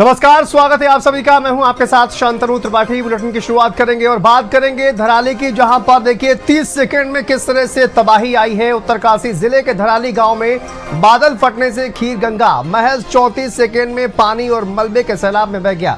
नमस्कार, स्वागत है आप सभी का। मैं हूं आपके साथ शांतनु त्रिपाठी। बुलेटिन की शुरुआत करेंगे और बात करेंगे धराली की, जहां पर देखिए 30 सेकंड में किस तरह से तबाही आई है। उत्तरकाशी जिले के धराली गांव में बादल फटने से खीर गंगा महज 34 सेकंड में पानी और मलबे के सैलाब में बह गया।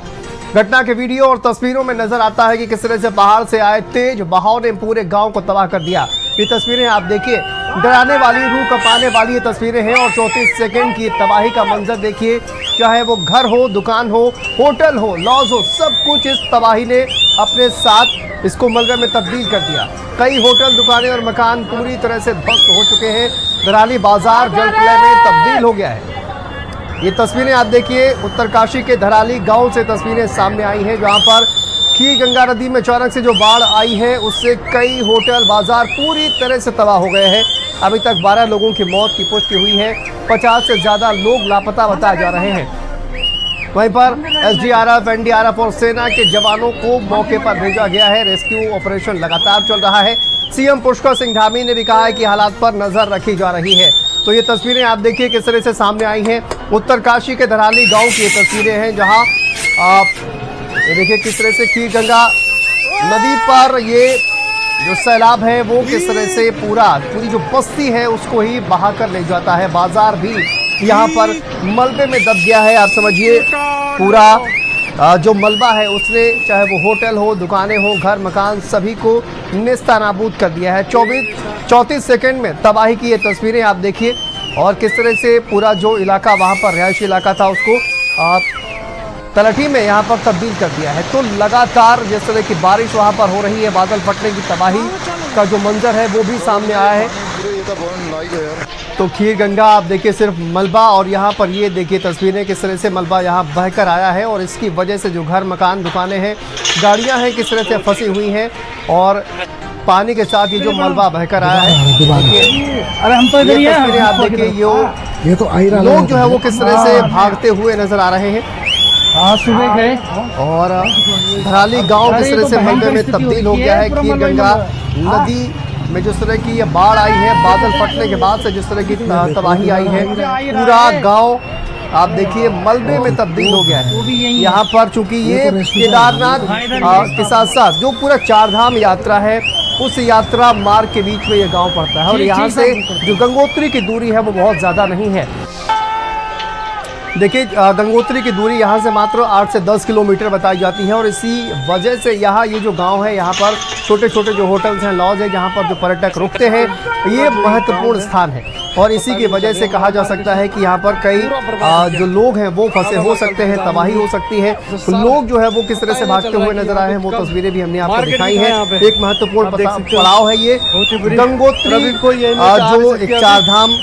घटना के वीडियो और तस्वीरों में नजर आता है कि किस तरह से पहाड़ से आए तेज बहाव ने पूरे गाँव को तबाह कर दिया। ये तस्वीरें आप देखिए, डराने वाली, रूह कपाने वाली ये तस्वीरें हैं। और 34 सेकंड की तबाही का मंजर देखिए, चाहे वो घर हो, दुकान हो, होटल हो, लॉज हो, सब कुछ इस तबाही ने अपने साथ इसको मलबे में तब्दील कर दिया। कई होटल, दुकानें और मकान पूरी तरह से ध्वस्त हो चुके हैं। धराली बाजार जलप्रलय में तब्दील हो गया है। ये तस्वीरें आप देखिए, उत्तरकाशी के धराली गांव से तस्वीरें सामने आई हैं, जहां पर खीर गंगा नदी में अचानक से जो बाढ़ आई है उससे कई होटल, बाजार पूरी तरह से तबाह हो गए हैं। अभी तक 12 लोगों की मौत की पुष्टि हुई है। 50 से ज़्यादा लोग लापता बताए जा रहे हैं। वहीं पर एसडीआरएफ, एनडीआरएफ और सेना के जवानों को मौके पर भेजा गया है। रेस्क्यू ऑपरेशन लगातार चल रहा है। सीएम पुष्कर सिंह धामी ने भी कहा है कि हालात पर नजर रखी जा रही है। तो ये तस्वीरें आप देखिए किस तरह से सामने आई हैं। उत्तरकाशी के धराली गांव की ये तस्वीरें हैं, जहां आप ये देखिए किस तरह से खीर गंगा नदी पर ये जो सैलाब है वो किस तरह से पूरी जो बस्ती है उसको ही बहा कर ले जाता है। बाजार भी यहाँ पर मलबे में दब गया है। आप समझिए, पूरा जो मलबा है उसने, चाहे वो होटल हो, दुकानें हो, घर मकान, सभी को नेस्तनाबूद कर दिया है। 34 सेकंड में तबाही की ये तस्वीरें आप देखिए, और किस तरह से पूरा जो इलाका वहाँ पर रिहायशी इलाका था उसको तलहटी में यहाँ पर तब्दील कर दिया है। तो लगातार जिस तरह की बारिश वहाँ पर हो रही है, बादल फटने की तबाही का जो मंजर है वो भी सामने आया है। तो खीर गंगा आप देखिए सिर्फ मलबा, और यहाँ पर ये देखिए तस्वीरें किस तरह से मलबा यहाँ बहकर आया है, और इसकी वजह से जो घर मकान, दुकानें हैं, गाड़ियाँ हैं, किस तरह से फंसी हुई हैं, और पानी के साथ ये जो मलबा बहकर आया है। अरे हम तो इधर ही हैं। तस्वीरें आप देखिए, ये तो लोग जो है वो किस तरह से भागते हुए नजर आ रहे हैं। आज सुबह गए और धराली गांव किस तरह से मलबे में तब्दील हो गया है। खीर गंगा नदी में जिस तरह की ये बाढ़ आई है, बादल फटने के बाद से जिस तरह की तबाही आई है, पूरा गांव आप देखिए मलबे में तब्दील हो गया है। यहाँ पर चूंकि ये केदारनाथ के साथ साथ जो पूरा चारधाम यात्रा है, उस यात्रा मार्ग के बीच में ये गांव पड़ता है, और यहाँ से जो गंगोत्री की दूरी है वो बहुत ज़्यादा नहीं है। देखिए, गंगोत्री की दूरी यहाँ से मात्र 8 से 10 किलोमीटर बताई जाती है, और इसी वजह से यहाँ ये जो गांव है, यहाँ पर छोटे छोटे जो होटल्स हैं, लॉज है, जहाँ पर जो पर्यटक रुकते हैं, ये महत्वपूर्ण स्थान है। और इसी की वजह से कहा जा सकता है कि यहाँ पर कई जो लोग हैं वो फंसे हो सकते हैं, तबाही हो सकती है। लोग जो है वो किस तरह से भागते हुए नजर आए हैं, वो तस्वीरें भी हमने आपको दिखाई हैं। एक महत्वपूर्ण पड़ाव है ये गंगोत्री, जो एक चारधाम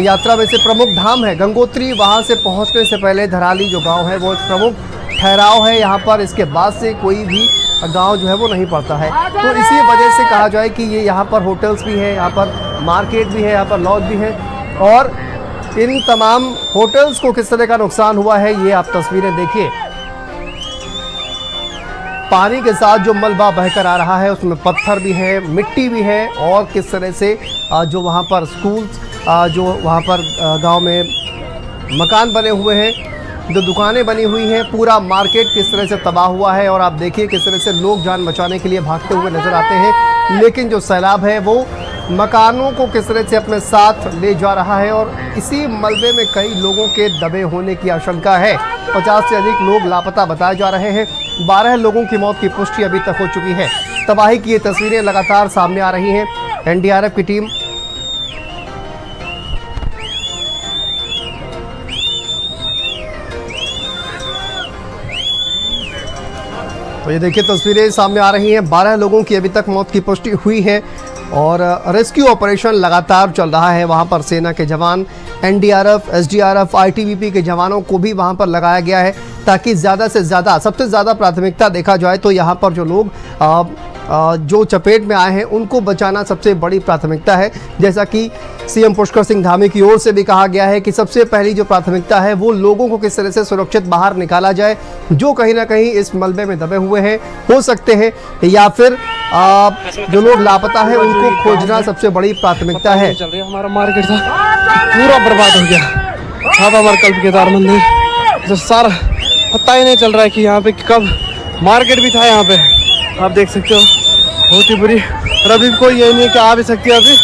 यात्रा में से प्रमुख धाम है गंगोत्री। वहां से पहुंचने से पहले धराली जो गांव है वो एक प्रमुख ठहराव है यहाँ पर। इसके बाद से कोई भी गांव जो है वो नहीं पड़ता है। तो इसी वजह से कहा जाए कि ये यहाँ पर होटल्स भी है, यहाँ पर मार्केट भी है, यहाँ पर लॉज भी है, और इन तमाम होटल्स को किस तरह का नुकसान हुआ है ये आप तस्वीरें देखिए। पानी के साथ जो मलबा बहकर आ रहा है उसमें पत्थर भी है, मिट्टी भी है, और किस तरह से जो वहाँ पर स्कूल्स, जो वहाँ पर गांव में मकान बने हुए हैं, जो दुकानें बनी हुई हैं, पूरा मार्केट किस तरह से तबाह हुआ है। और आप देखिए किस तरह से लोग जान बचाने के लिए भागते हुए नजर आते हैं, लेकिन जो सैलाब है वो मकानों को किस तरह से अपने साथ ले जा रहा है, और इसी मलबे में कई लोगों के दबे होने की आशंका है। 50 से अधिक लोग लापता बताए जा रहे हैं। 12 लोगों की मौत की पुष्टि अभी तक हो चुकी है। तबाही की ये तस्वीरें लगातार सामने आ रही हैं। एनडीआरएफ की टीम तो ये देखिए तस्वीरें सामने आ रही हैं। 12 लोगों की अभी तक मौत की पुष्टि हुई है, और रेस्क्यू ऑपरेशन लगातार चल रहा है। वहां पर सेना के जवान, एनडीआरएफ, एसडीआरएफ, आईटीबीपी के जवानों को भी वहां पर लगाया गया है, ताकि ज़्यादा से ज़्यादा, सबसे ज़्यादा प्राथमिकता देखा जाए तो यहाँ पर जो लोग जो चपेट में आए हैं उनको बचाना सबसे बड़ी प्राथमिकता है। जैसा कि सीएम पुष्कर सिंह धामी की ओर से भी कहा गया है कि सबसे पहली जो प्राथमिकता है वो लोगों को किस तरह से सुरक्षित बाहर निकाला जाए, जो कहीं ना कहीं इस मलबे में दबे हुए हैं, हो सकते हैं, या फिर जो लोग लापता है उनको खोजना सबसे बड़ी प्राथमिकता है। हमारा मार्केट था पूरा बर्बाद हो गया। हमारा कल्प केदार मंदिर जो सारा पता ही नहीं चल रहा है कि यहाँ पे कब मार्केट भी था यहाँ पे, आप देख सकते हो बहुत ही बुरी। और अभी कोई ये नहीं है कि आ भी सकती है अभी।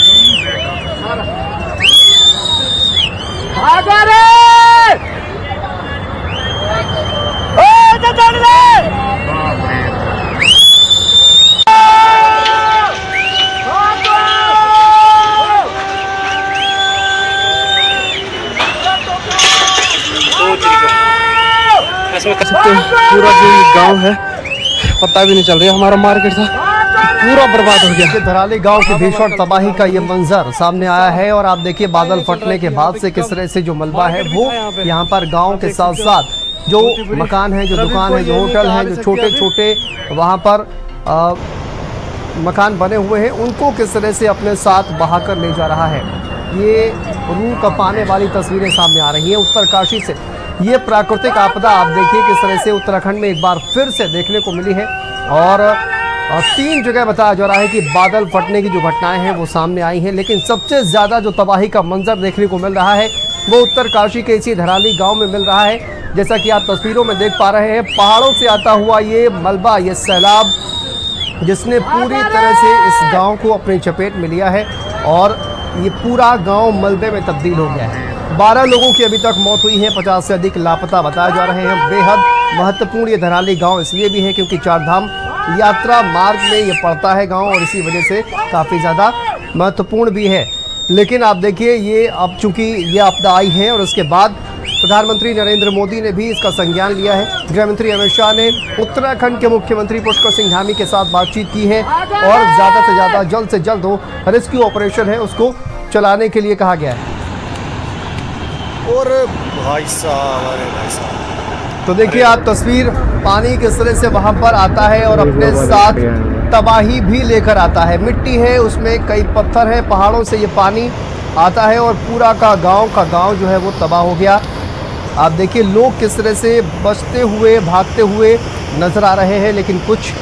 पूरा जो गांव है पता भी नहीं चल रहा, हमारा मार्केट था पूरा बर्बाद हो गया। धराली गांव की भीषण तबाही का ये मंजर सामने आया है और आप देखिए बादल फटने के बाद से किस तरह से जो मलबा है वो यहाँ पर गांव के साथ साथ जो मकान है, जो दुकान है, जो होटल है, जो छोटे छोटे वहाँ पर मकान बने हुए हैं, उनको किस तरह से अपने साथ बहाकर ले जा रहा है। ये रूह कपाने वाली तस्वीरें सामने आ रही हैं उत्तरकाशी से। ये प्राकृतिक आपदा आप देखिए किस तरह से उत्तराखंड में एक बार फिर से देखने को मिली है और 3 जगह बताया जा रहा है कि बादल फटने की जो घटनाएं हैं वो सामने आई हैं, लेकिन सबसे ज़्यादा जो तबाही का मंजर देखने को मिल रहा है वो उत्तरकाशी के इसी धराली गांव में मिल रहा है। जैसा कि आप तस्वीरों में देख पा रहे हैं, पहाड़ों से आता हुआ ये मलबा, ये सैलाब जिसने पूरी तरह से इस गाँव को अपनी चपेट में लिया है और ये पूरा गाँव मलबे में तब्दील हो गया है। 12 लोगों की अभी तक मौत हुई है, 50 से अधिक लापता बताए जा रहे हैं। बेहद महत्वपूर्ण ये धराली गांव इसलिए भी है क्योंकि चारधाम यात्रा मार्ग में ये पड़ता है गांव और इसी वजह से काफ़ी ज़्यादा महत्वपूर्ण भी है। लेकिन आप देखिए ये अब चूँकि ये आपदा आई है और उसके बाद प्रधानमंत्री नरेंद्र मोदी ने भी इसका संज्ञान लिया है। गृह मंत्री अमित शाह ने उत्तराखंड के मुख्यमंत्री पुष्कर सिंह धामी के साथ बातचीत की है और ज़्यादा से ज़्यादा जल्द से जल्द वो रेस्क्यू ऑपरेशन है उसको चलाने के लिए कहा गया है। और भाई साहब तो देखिए आप तस्वीर, पानी किस तरह से वहाँ पर आता है और अपने साथ तबाही भी लेकर आता है। मिट्टी है, उसमें कई पत्थर हैं, पहाड़ों से ये पानी आता है और पूरा का गांव जो है वो तबाह हो गया। आप देखिए लोग किस तरह से बचते हुए, भागते हुए नज़र आ रहे हैं, लेकिन कुछ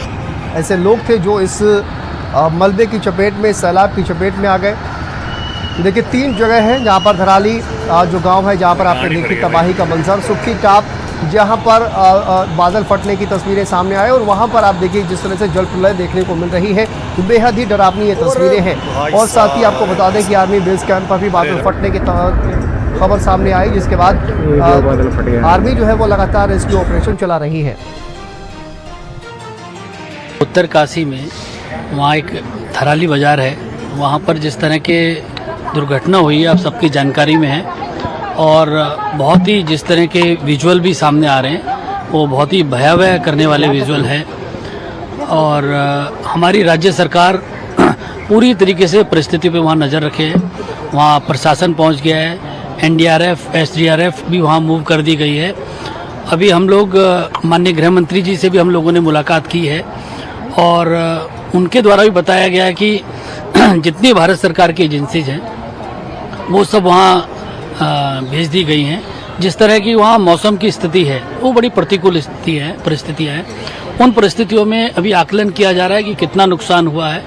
ऐसे लोग थे जो इस मलबे की चपेट में, सैलाब की चपेट में आ गए। देखिए 3 जगह हैं जहाँ पर धराली जो गांव है, जहाँ पर आपने देखी तबाही का मंजर, सुखी टाप जहाँ पर बादल फटने की तस्वीरें सामने आए और वहाँ पर आप देखिए जिस तरह से जल प्रलय देखने को मिल रही है, बेहद ही डरावनी ये तस्वीरें हैं। और साथ ही आपको बता दें कि आर्मी बेस कैंप पर भी बादल फटने की खबर सामने आई, जिसके बाद आर्मी जो है वो लगातार रेस्क्यू ऑपरेशन चला रही है। उत्तरकाशी में वहाँ एक धराली बाज़ार है, वहाँ पर जिस तरह के दुर्घटना हुई है आप सबकी जानकारी में है और बहुत ही जिस तरह के विजुअल भी सामने आ रहे हैं वो बहुत ही भयावह करने वाले विजुअल है। और हमारी राज्य सरकार पूरी तरीके से परिस्थिति पे वहाँ नज़र रखे है, वहाँ प्रशासन पहुँच गया है, NDRF, SDRF भी वहाँ मूव कर दी गई है। अभी हम लोग माननीय गृह मंत्री जी से भी हम लोगों ने मुलाकात की है और उनके द्वारा भी बताया गया है कि जितनी भारत सरकार की एजेंसीज हैं वो सब वहाँ भेज दी गई हैं। जिस तरह की वहाँ मौसम की स्थिति है वो बड़ी प्रतिकूल परिस्थितियाँ हैं। उन परिस्थितियों में अभी आकलन किया जा रहा है कि कितना नुकसान हुआ है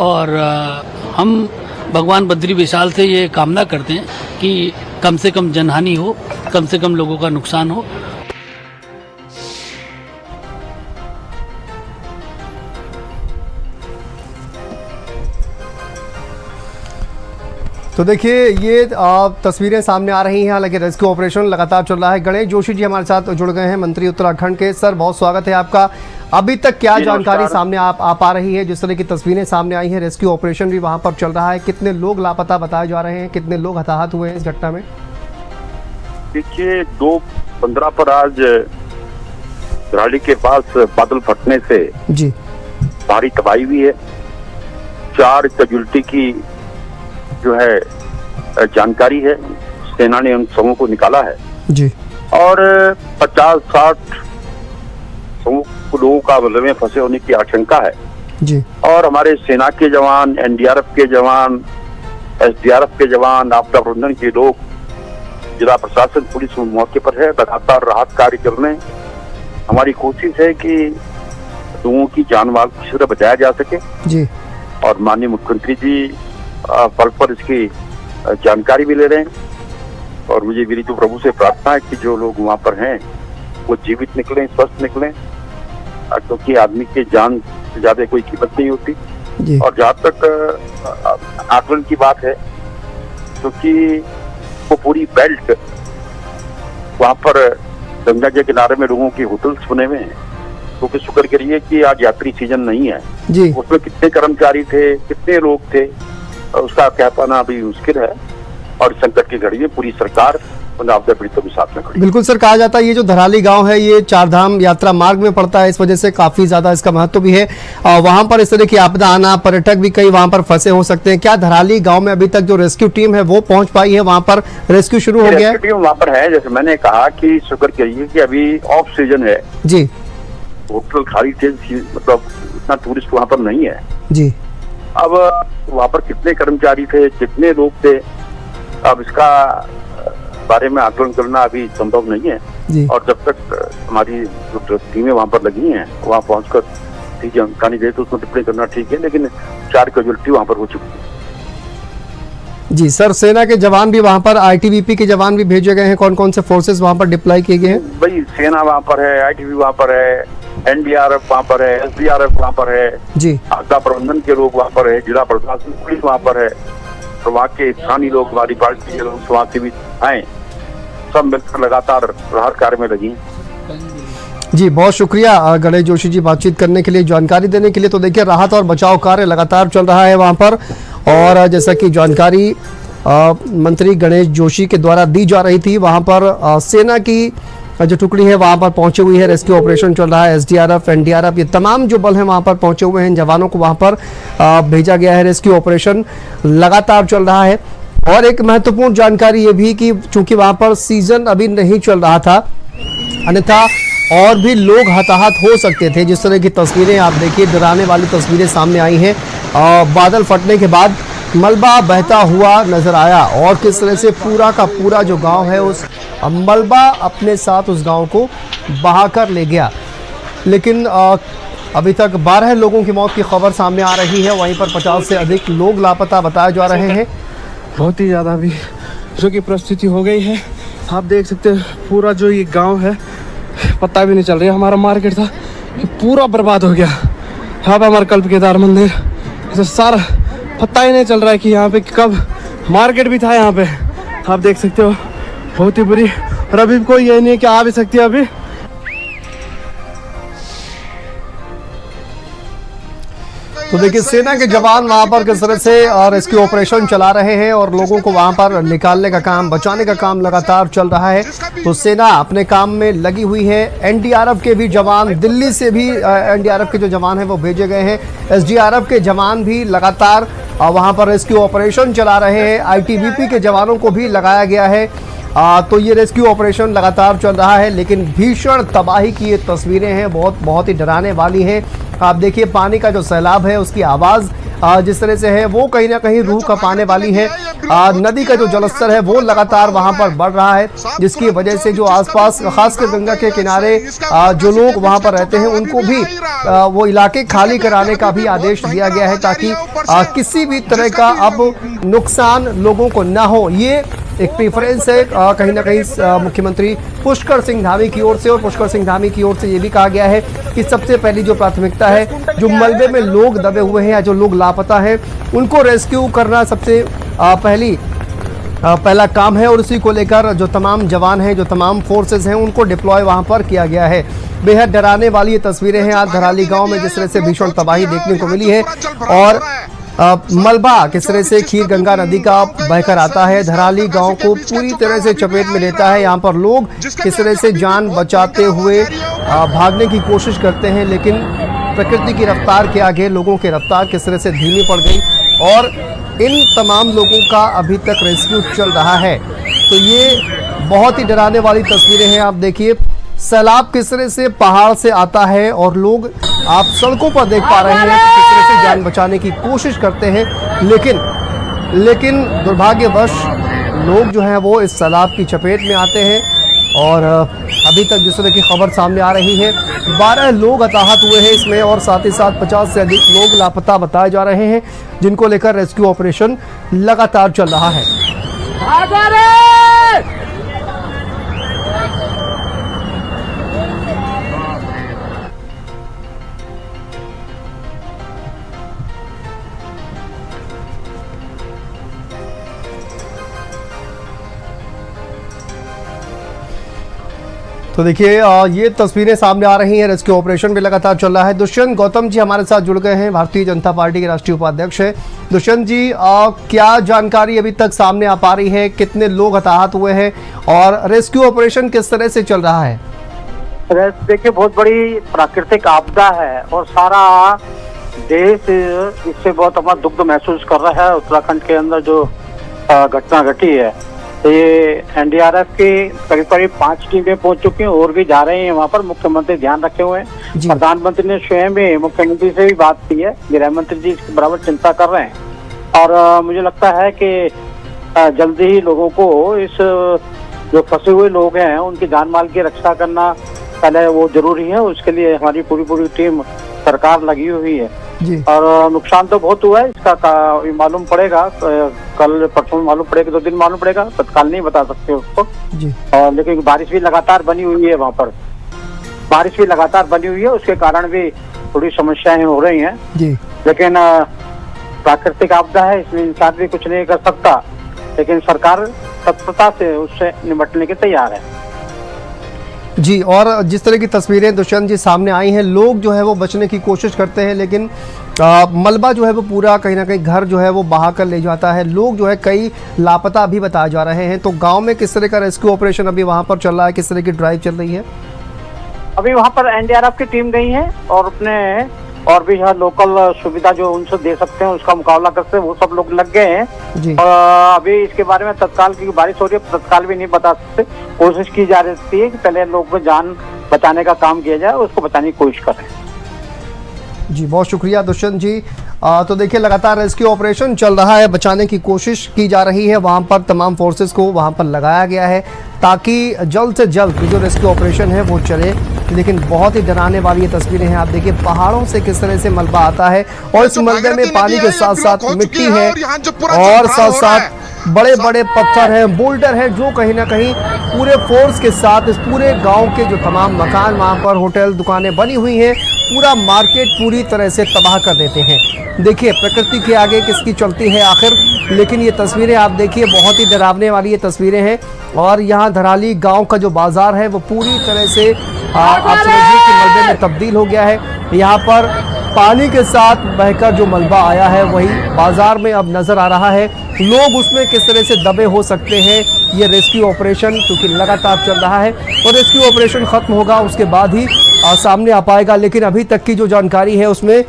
और हम भगवान बद्री विशाल से ये कामना करते हैं कि कम से कम जनहानि हो, कम से कम लोगों का नुकसान हो। तो देखिए ये तस्वीरें सामने आ रही हैं, हालांकि रेस्क्यू ऑपरेशन लगातार चल रहा है। गणेश जोशी जी हमारे साथ जुड़ गए हैं, मंत्री उत्तराखंड के। सर बहुत स्वागत है आपका। अभी तक क्या जानकारी सामने आ पा रही है? जिस तरह की तस्वीरें सामने आई हैं, रेस्क्यू ऑपरेशन भी वहां पर चल रहा है, कितने लोग लापता बताए जा रहे हैं, कितने लोग हताहत हुए हैं इस घटना में? देखिए 2/15 पर आज धराली के पास बादल फटने से जी भारी तबाही हुई है। 4 कैजुअल्टी की जो है जानकारी है, सेना ने उन सबों को निकाला है जी और 50-60 लोगों का मलबे में फंसे होने की आशंका है जी। और हमारे सेना के जवान, NDRF के जवान, SDRF के जवान, आपदा प्रबंधन के लोग, जिला प्रशासन, पुलिस मौके पर है, लगातार राहत कार्य चल रहे हैं। हमारी कोशिश है कि लोगों की जान माल किसी तरह बचाया जा सके जी। और माननीय मुख्यमंत्री जी पल पर इसकी जानकारी भी ले रहे हैं और मुझे विनीत प्रभु से प्रार्थना है कि जो लोग वहाँ पर हैं वो जीवित निकलें, स्वस्थ निकलें, क्योंकि आदमी की जान से ज्यादा कोई कीमत नहीं होती। जी। और जहाँ तक आकलन की बात है, क्योंकि वो पूरी बेल्ट वहाँ पर गंगा के किनारे में लोगों के होटल्स बने हुए हैं, क्योंकि शुक्र करिए कि आज यात्री सीजन नहीं है। जी। उसमें कितने कर्मचारी थे, कितने लोग थे, उसका कह पाना अभी मुश्किल है। और संकट की घड़ी में पूरी सरकार उन आपदा पीड़ितों के साथ में खड़ी। बिल्कुल सर, कहा जाता है ये जो धराली गांव है ये चारधाम यात्रा मार्ग में पड़ता है, इस वजह से काफी ज्यादा इसका महत्व भी है। वहां पर इस तरह की आपदा आना, पर्यटक भी कई वहां पर फंसे हो सकते हैं। क्या धराली गांव में अभी तक जो रेस्क्यू टीम है वो पहुंच पाई है? वहां पर रेस्क्यू शुरू हो गया है? टीम वहाँ पर है, जैसे मैंने कहा कि शुक्र करिए कि अभी ऑफ सीजन है जी। होटल खाली थे, मतलब इतना टूरिस्ट वहाँ पर नहीं है जी। अब वहाँ पर कितने कर्मचारी थे, कितने लोग थे, अब इसका बारे में आकलन करना अभी संभव नहीं है। जी। और जब तक हमारी जो टीमें वहाँ पर लगी हैं वहाँ पहुँचकर ठीक जानकारी दे तो उसमें टिप्पणी करना ठीक है, लेकिन 4 कैजुअल्टी वहाँ पर हो चुकी है। जी सर, सेना के जवान भी वहाँ पर, ITBP के जवान भी भेजे गए हैं। कौन कौन से फोर्सेस वहाँ पर डिप्लॉय किए गए हैं? भाई सेना वहाँ पर है, ITBP वहाँ पर है, NDRF वहाँ पर है, SDRF वहाँ पर है जी। आपदा प्रबंधन के लोग वहाँ पर है, जिला प्रशासन पुलिस वहाँ पर है, और वहाँ के स्थानीय लोग, हमारी पार्टी के लोग वहाँ से भी आए, सब मिलकर लगातार राहत कार्य में लगी। जी, बहुत शुक्रिया गणेश जोशी जी बातचीत करने के लिए, जानकारी देने के लिए। तो देखिए, राहत और बचाव कार्य लगातार चल रहा है वहाँ पर, और जैसा कि जानकारी मंत्री गणेश जोशी के द्वारा दी जा रही थी, वहाँ पर सेना की जो टुकड़ी है वहाँ पर पहुंची हुई है, रेस्क्यू ऑपरेशन चल रहा है। SDRF, NDRF, ये तमाम जो बल हैं वहाँ पर पहुंचे हुए हैं, जवानों को वहाँ पर भेजा गया है। रेस्क्यू ऑपरेशन लगातार चल रहा है। और एक महत्वपूर्ण जानकारी ये भी कि चूंकि वहाँ पर सीजन अभी नहीं चल रहा था, अन्यथा और भी लोग हताहत हो सकते थे। जिस तरह की तस्वीरें आप देखिए, डराने वाली तस्वीरें सामने आई हैं। बादल फटने के बाद मलबा बहता हुआ नजर आया, और किस तरह से पूरा का पूरा जो गांव है उस मलबा अपने साथ उस गांव को बहाकर ले गया। लेकिन अभी तक 12 लोगों की मौत की खबर सामने आ रही है, वहीं पर 50 से अधिक लोग लापता बताए जा रहे हैं। बहुत ही ज़्यादा अभी जो की परिस्थिति हो गई है, आप देख सकते हैं। पूरा जो ये गांव है पता भी नहीं चल रहा। हमारा मार्केट था ये पूरा बर्बाद हो गया। यहाँ पे हमारा कल्प केदार मंदिर, इसे सारा पता ही नहीं चल रहा है कि यहाँ पे कब मार्केट भी था। यहाँ पे आप देख सकते हो, बहुत ही बुरी। और अभी कोई ये नहीं है कि आ भी सकती है अभी। तो देखिए, सेना के जवान वहां पर किस तरह से रेस्क्यू ऑपरेशन चला रहे हैं, और लोगों को वहां पर निकालने का काम, बचाने का काम लगातार चल रहा है। तो सेना अपने काम में लगी हुई है। NDRF के भी जवान, दिल्ली से भी NDRF के जो जवान हैं वो भेजे गए हैं। SDRF के जवान भी लगातार वहां पर रेस्क्यू ऑपरेशन चला रहे हैं। ITBP के जवानों को भी लगाया गया है। तो ये रेस्क्यू ऑपरेशन लगातार चल रहा है। लेकिन भीषण तबाही की ये तस्वीरें हैं, बहुत ही डराने वाली हैं। आप देखिए, पानी का जो सैलाब है उसकी आवाज़ जिस तरह से है वो कहीं ना कहीं रूह कपाने वाली है। नदी का जो जलस्तर है वो लगातार वहां पर बढ़ रहा है, जिसकी वजह से जो आसपास, खासकर गंगा के किनारे जो लोग वहां पर रहते हैं उनको भी वो इलाके खाली कराने का भी आदेश दिया गया है, ताकि किसी भी तरह का अब नुकसान लोगों को ना हो। ये एक प्रेफरेंस है कहीं ना कहीं मुख्यमंत्री पुष्कर सिंह धामी की ओर से, और पुष्कर सिंह धामी की ओर से ये भी कहा गया है कि सबसे पहली जो प्राथमिकता है, जो मलबे में लोग दबे हुए हैं या जो लोग लापता हैं उनको रेस्क्यू करना सबसे पहला काम है। और उसी को लेकर जो तमाम जवान हैं, जो तमाम फोर्सेस हैं, उनको डिप्लॉय वहां पर किया गया है। बेहद डराने वाली ये तस्वीरें हैं आज धराली गांव में, जिस तरह से भीषण तबाही देखने को मिली है। और मलबा किस तरह से खीर गंगा नदी का बहकर आता है, धराली गांव को पूरी तरह से चपेट में लेता है। यहाँ पर लोग किस तरह से जान बचाते हुए भागने की कोशिश करते हैं, लेकिन प्रकृति की रफ्तार के आगे लोगों की रफ्तार किस तरह से धीमी पड़ गई, और इन तमाम लोगों का अभी तक रेस्क्यू चल रहा है। तो ये बहुत ही डराने वाली तस्वीरें हैं। आप देखिए, सैलाब किस तरह से पहाड़ से आता है, और लोग आप सड़कों पर देख पा रहे हैं कि किस तरह से जान बचाने की कोशिश करते हैं, लेकिन दुर्भाग्यवश लोग जो हैं वो इस सैलाब की चपेट में आते हैं। और अभी तक जिस तरह की खबर सामने आ रही है, 12 लोग हताहत हुए हैं इसमें, और साथ ही साथ 50 से अधिक लोग लापता बताए जा रहे हैं, जिनको लेकर रेस्क्यू ऑपरेशन लगातार चल रहा है। तो देखिए ये तस्वीरें सामने आ रही हैं। रेस्क्यू ऑपरेशन भी लगातार चल रहा है। दुष्यंत गौतम जी हमारे साथ जुड़ गए हैं, भारतीय जनता पार्टी के राष्ट्रीय उपाध्यक्ष है। दुष्यंत जी क्या जानकारी अभी तक सामने आ पा रही है, कितने लोग हताहत हुए हैं और रेस्क्यू ऑपरेशन किस तरह से चल रहा है? देखिए, बहुत बड़ी प्राकृतिक आपदा है और सारा देश इससे बहुत अपना दुख महसूस कर रहा है। उत्तराखंड के अंदर जो घटना घटी है, तो ये एनडीआरएफ की करीब करीब 5 टीमें पहुंच चुकी हैं और भी जा रहे हैं वहां पर। मुख्यमंत्री ध्यान रखे हुए हैं, प्रधानमंत्री ने स्वयं भी मुख्यमंत्री से भी बात की है, गृह मंत्री जी इसके बराबर चिंता कर रहे हैं। और मुझे लगता है कि जल्दी ही लोगों को इस जो फंसे हुए लोग हैं उनकी जान माल की रक्षा करना पहले वो जरूरी है। उसके लिए हमारी पूरी टीम सरकार लगी हुई है जी। और नुकसान तो बहुत हुआ है, इसका मालूम पड़ेगा कल परसों मालूम पड़ेगा, 2 दिन मालूम पड़ेगा, तत्काल नहीं बता सकते उसको जी। और लेकिन बारिश भी लगातार बनी हुई है, वहाँ पर बारिश भी लगातार बनी हुई है, उसके कारण भी थोड़ी समस्याएं हो रही हैं जी। लेकिन प्राकृतिक आपदा है, इसमें इंसान भी कुछ नहीं कर सकता, लेकिन सरकार तत्परता से उससे निपटने के तैयार है जी। और जिस तरह की तस्वीरें दुष्यंत जी सामने आई हैं, लोग जो है वो बचने की कोशिश करते हैं, लेकिन मलबा जो है वो पूरा कहीं ना कहीं घर जो है वो बहा कर ले जाता है। लोग जो है कई लापता भी बताए जा रहे हैं। तो गांव में किस तरह का रेस्क्यू ऑपरेशन अभी वहां पर चल रहा है, किस तरह की ड्राइव चल रही है? अभी वहां पर एनडीआरएफ की टीम गई है और अपने और भी यहाँ लोकल सुविधा जो उनसे दे सकते हैं उसका मुकाबला करते हैं, वो सब लोग लग गए हैं जी। और अभी इसके बारे में तत्काल, क्योंकि बारिश हो रही है, तत्काल भी नहीं बता सकते। कोशिश की जा रही है कि पहले लोग को जान बचाने का काम किया जाए, उसको बचाने की कोशिश करें जी। बहुत शुक्रिया दुष्यंत जी। तो देखिए लगातार रेस्क्यू ऑपरेशन चल रहा है, बचाने की कोशिश की जा रही है। वहां पर तमाम फोर्सेस को वहां पर लगाया गया है ताकि जल्द से जल्द जो रेस्क्यू ऑपरेशन है वो चले। लेकिन बहुत ही डराने वाली ये तस्वीरें हैं। आप देखिए पहाड़ों से किस तरह से मलबा आता है और इस मलबे में पानी के साथ साथ मिट्टी है और साथ साथ बड़े बड़े पत्थर हैं, बोल्डर है, जो कहीं ना कहीं पूरे फोर्स के साथ इस पूरे गांव के जो तमाम मकान, वहां पर होटल दुकानें बनी हुई हैं, पूरा मार्केट पूरी तरह से तबाह कर देते हैं। देखिए प्रकृति के आगे किसकी चलती है आखिर। लेकिन ये तस्वीरें आप देखिए, बहुत ही डरावने वाली ये तस्वीरें हैं। और यहाँ धराली गांव का जो बाजार है वो पूरी तरह से आप समझिए कि मलबे में तब्दील हो गया है। यहाँ पर पानी के साथ बहकर जो मलबा आया है वही बाजार में अब नजर आ रहा है। लोग उसमें किस तरह से दबे हो सकते हैं, ये रेस्क्यू ऑपरेशन क्योंकि लगातार चल रहा है और रेस्क्यू ऑपरेशन खत्म होगा उसके बाद ही सामने आ पाएगा। लेकिन अभी तक की जो जानकारी है उसमें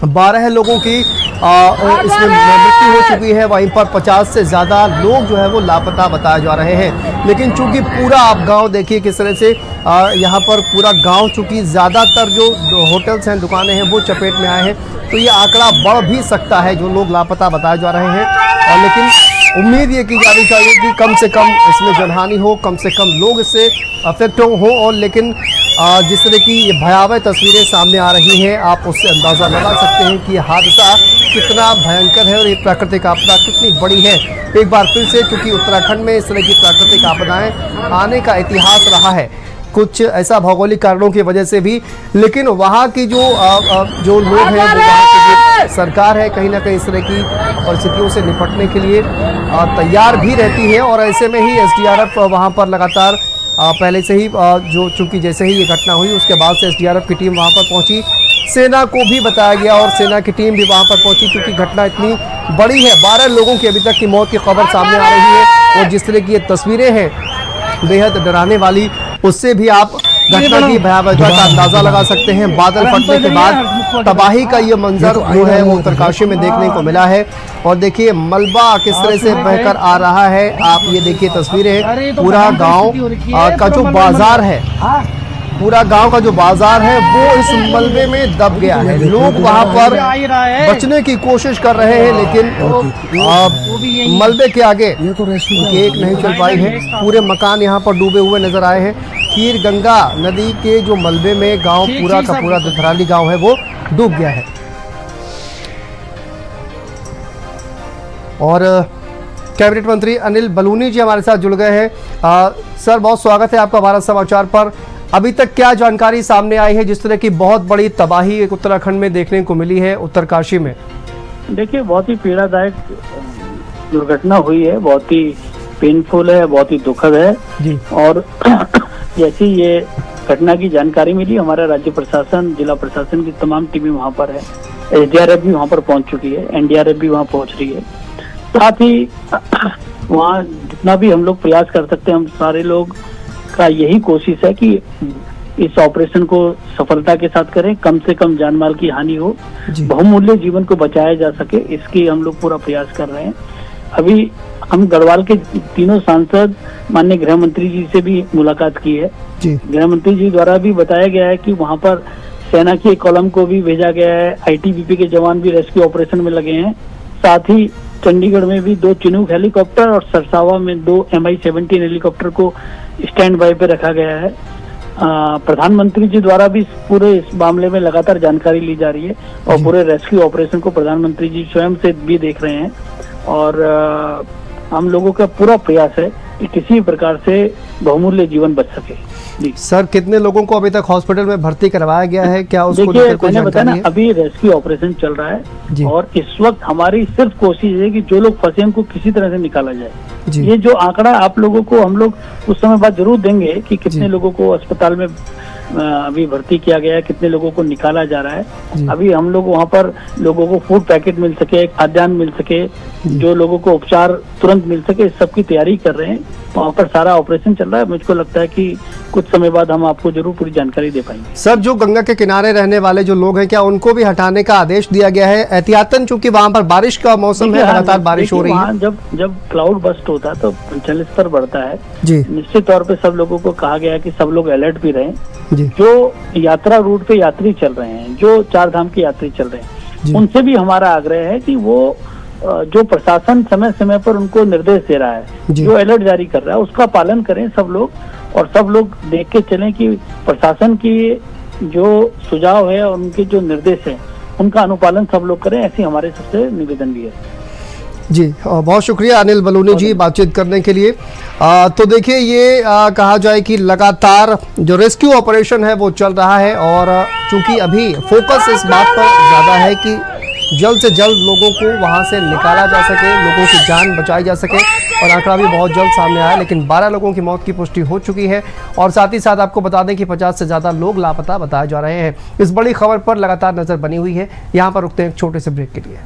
12 लोगों की इसमें मृत्यु हो चुकी है। वहीं पर 50 से ज़्यादा लोग जो है वो लापता बताए जा रहे हैं। लेकिन चूंकि पूरा आप गांव देखिए किस तरह से यहाँ पर पूरा गांव, चूंकि ज़्यादातर जो होटल्स हैं, दुकानें हैं, वो चपेट में आए हैं, तो ये आंकड़ा बढ़ भी सकता है जो लोग लापता बताए जा रहे हैं। और लेकिन उम्मीद ये की जानी चाहिए कि कम से कम इसमें जनहानि हो, कम से कम लोग इससे अफेक्ट हो। और लेकिन जिस तरह की ये भयावह तस्वीरें सामने आ रही हैं, आप उससे अंदाज़ा लगा सकते हैं कि ये हादसा कितना भयंकर है और ये प्राकृतिक आपदा कितनी बड़ी है। एक बार फिर से, क्योंकि उत्तराखंड में इस तरह की प्राकृतिक आपदाएं आने का इतिहास रहा है, कुछ ऐसा भौगोलिक कारणों की वजह से भी। लेकिन वहाँ की जो लोग हैं, जो वहाँ की जो सरकार है, कहीं ना कहीं इस तरह की परिस्थितियों से निपटने के लिए तैयार भी रहती है। और ऐसे में ही एसडीआरएफ वहाँ पर लगातार पहले से ही जो चूंकि जैसे ही ये घटना हुई उसके बाद से एसडीआरएफ की टीम वहाँ पर पहुँची, सेना को भी बताया गया और सेना की टीम भी वहाँ पर पहुँची। क्योंकि घटना इतनी बड़ी है, 12 लोगों की अभी तक की मौत की खबर सामने आ रही है। और जिस तरह की ये तस्वीरें हैं बेहद डराने वाली, उससे भी आप घटना की भयावहता का अंदाजा लगा सकते हैं। बादल फटने के बाद तबाही का ये मंजर जो है वो उत्तरकाशी में देखने को मिला है। और देखिए मलबा किस तरह से बहकर आ रहा है, आप ये देखिए तस्वीरें। पूरा गांव का जो बाजार है, पूरा गांव का जो बाजार है वो इस मलबे में दब गया है। लोग वहां पर बचने की कोशिश कर रहे हैं, लेकिन मलबे के आगे उनकी एक नहीं चल पाई है। पूरे मकान यहाँ पर डूबे हुए नजर आए हैं। खीर गंगा नदी के जो मलबे में गांव पूरा का पूरा धराली गांव है वो डूब गया है। और कैबिनेट मंत्री अनिल बलूनी जी हमारे साथ जुड़ गए हैं। सर, बहुत स्वागत है आपका भारत समाचार पर। अभी तक क्या जानकारी सामने आई है जिस तरह की बहुत बड़ी तबाही एक उत्तराखंड में देखने को मिली है, उत्तरकाशी में? देखिए, बहुत ही पीड़ादायक दुर्घटना हुई है, बहुत ही पेनफुल है, बहुत ही दुखद है जी। और जैसी ये घटना की जानकारी मिली, हमारा राज्य प्रशासन, जिला प्रशासन की तमाम टीमें वहां पर है, SDRF भी वहां पर पहुंच चुकी है, NDRF भी वहां पहुंच रही है। साथ ही वहां जितना भी हम लोग प्रयास कर सकते हैं, हम सारे लोग का यही कोशिश है कि इस ऑपरेशन को सफलता के साथ करें, कम से कम जान माल की हानि हो, बहुमूल्य जीवन को बचाया जा सके, इसकी हम लोग पूरा प्रयास कर रहे हैं। अभी हम गढ़वाल के तीनों सांसद माननीय गृह मंत्री जी से भी मुलाकात की है। गृह मंत्री जी द्वारा भी बताया गया है कि वहां पर सेना की एक कॉलम को भी भेजा गया है, ITBP के जवान भी रेस्क्यू ऑपरेशन में लगे हैं। साथ ही चंडीगढ़ में भी 2 चिनूक हेलीकॉप्टर और सरसावा में 2 MI-17 हेलीकॉप्टर को स्टैंड बाय पे रखा गया है। प्रधानमंत्री जी द्वारा भी पूरे इस मामले में लगातार जानकारी ली जा रही है और पूरे रेस्क्यू ऑपरेशन को प्रधानमंत्री जी स्वयं से भी देख रहे हैं। और हम लोगों का पूरा प्रयास है कि किसी प्रकार से बहुमूल्य जीवन बच सके। जी सर, कितने लोगों को अभी तक हॉस्पिटल में भर्ती करवाया गया है? क्या उसको देखिए, कोई मैंने बताया ना, जानकारी है? अभी रेस्क्यू ऑपरेशन चल रहा है और इस वक्त हमारी सिर्फ कोशिश है कि जो लोग फंसे उनको किसी तरह से निकाला जाए। ये जो आंकड़ा आप लोगों को हम लोग उस समय बाद जरूर देंगे कि कितने लोगों को अस्पताल में अभी भर्ती किया गया है, कितने लोगों को निकाला जा रहा है। अभी हम लोग वहाँ पर लोगों को फूड पैकेट मिल सके, खाद्यान्न मिल सके, जो लोगों को उपचार तुरंत मिल सके, इस सब की तैयारी कर रहे हैं। वहाँ पर सारा ऑपरेशन चल रहा है। मुझको लगता है कि कुछ समय बाद हम आपको जरूर पूरी जानकारी दे पाएंगे। सर, जो गंगा के किनारे रहने वाले जो लोग हैं, क्या उनको भी हटाने का आदेश दिया गया है एहतियातन, चूंकि वहाँ पर बारिश का मौसम है, लगातार बारिश हो रही है? जब क्लाउड बस्ट होता है तो जल स्तर बढ़ता है जी। निश्चित तौर पे सब लोगों को कहा गया है कि सब लोग अलर्ट भी रहें। जी। जो यात्रा रूट पे यात्री चल रहे हैं, जो 4 धाम के यात्री चल रहे हैं, उनसे भी हमारा आग्रह है कि वो जो प्रशासन समय समय पर उनको निर्देश दे रहा है, जो अलर्ट जारी कर रहा है, उसका पालन करें सब लोग। और सब लोग देख के चलें कि प्रशासन की जो सुझाव है और उनके जो निर्देश है उनका अनुपालन सब लोग करें, ऐसी हमारे सबसे निवेदन भी है। जी, बहुत शुक्रिया अनिल बलूनी जी बातचीत करने के लिए। तो देखिए, ये कहा जाए कि लगातार जो रेस्क्यू ऑपरेशन है वो चल रहा है और चूंकि अभी फोकस इस बात पर ज़्यादा है कि जल्द से जल्द लोगों को वहां से निकाला जा सके, लोगों की जान बचाई जा सके। और आंकड़ा भी बहुत जल्द सामने आया, लेकिन 12 लोगों की मौत की पुष्टि हो चुकी है और साथ ही साथ आपको बता दें कि 50 से ज़्यादा लोग लापता बताए जा रहे हैं। इस बड़ी खबर पर लगातार नज़र बनी हुई है। यहाँ पर रुकते हैं एक छोटे से ब्रेक के लिए।